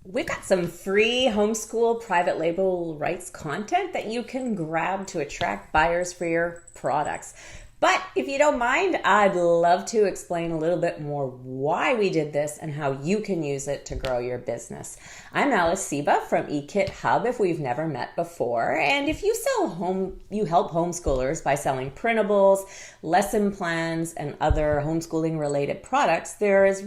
We've got some free homeschool private label rights content that you can grab to attract buyers for your products. But if you don't mind, I'd love to explain a little bit more why we did this and how you can use it to grow your business. I'm Alice Seba from eKit Hub if we've never met before. And if you you help homeschoolers by selling printables, lesson plans, and other homeschooling related products, there is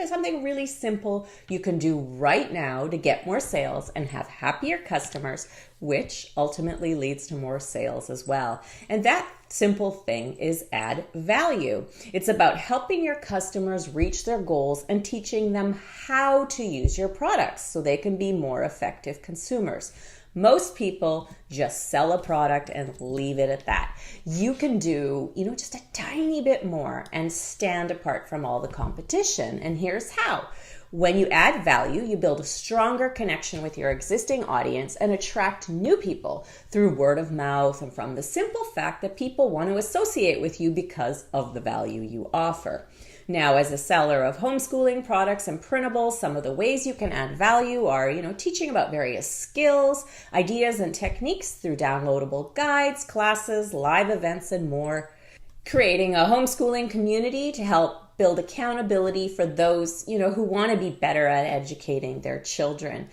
something really simple you can do right now to get more sales and have happier customers, which ultimately leads to more sales as well. And that simple thing is add value. It's about helping your customers reach their goals and teaching them how to use your products so they can be more effective consumers. Most people just sell a product and leave it at that. You can do, just a tiny bit more and stand apart from all the competition. And here's how. When you add value, you build a stronger connection with your existing audience and attract new people through word of mouth and from the simple fact that people want to associate with you because of the value you offer. Now, as a seller of homeschooling products and printables, some of the ways you can add value are, teaching about various skills, ideas, and techniques through downloadable guides, classes, live events, and more. Creating a homeschooling community to help build accountability for those, who want to be better at educating their children.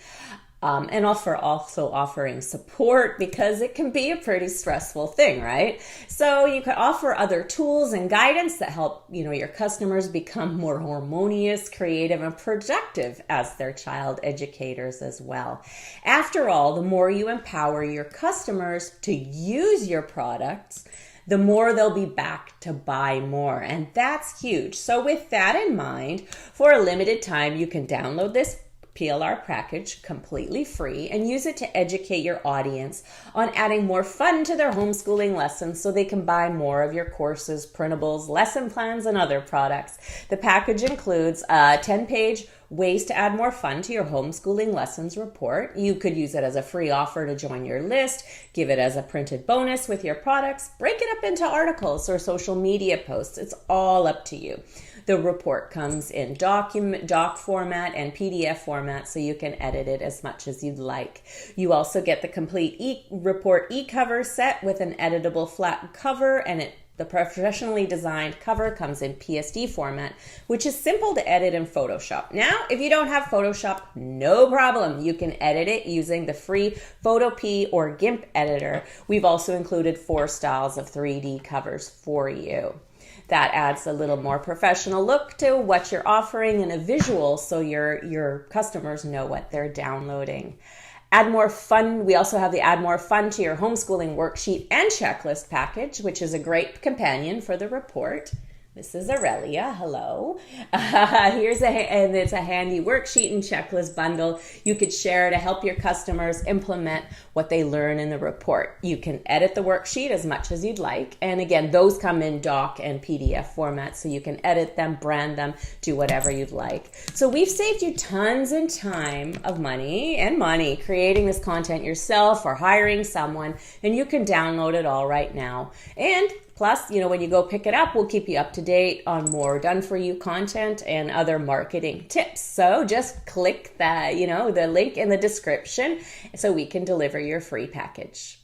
And also offering support because it can be a pretty stressful thing, right? So you could offer other tools and guidance that help, your customers become more harmonious, creative, and productive as their child educators as well. After all, the more you empower your customers to use your products, the more they'll be back to buy more. And that's huge. So with that in mind, for a limited time, you can download this PLR package completely free and use it to educate your audience on adding more fun to their homeschooling lessons so they can buy more of your courses, printables, lesson plans, and other products. The package includes a 10-page ways to add more fun to your homeschooling lessons report. You could use it as a free offer to join your list, give it as a printed bonus with your products, break it up into articles or social media posts. It's all up to you. The report comes in doc format and PDF format, so you can edit it as much as you'd like. You also get the complete report e-cover set with an editable flat cover, and the professionally designed cover comes in PSD format, which is simple to edit in Photoshop. Now, if you don't have Photoshop, no problem. You can edit it using the free Photopea or GIMP editor. We've also included 4 styles of 3D covers for you. That adds a little more professional look to what you're offering and a visual so your customers know what they're downloading. Add more fun. We also have the Add More Fun to Your Homeschooling worksheet and checklist package, which is a great companion for the report. This is Aurelia. Hello. And it's a handy worksheet and checklist bundle you could share to help your customers implement what they learn in the report. You can edit the worksheet as much as you'd like. And again, those come in doc and PDF format, so you can edit them, brand them, do whatever you'd like. So we've saved you tons and time of money creating this content yourself or hiring someone, and you can download it all right now. And plus, when you go pick it up, we'll keep you up to date on more done-for-you content and other marketing tips. So just click the link in the description so we can deliver your free package.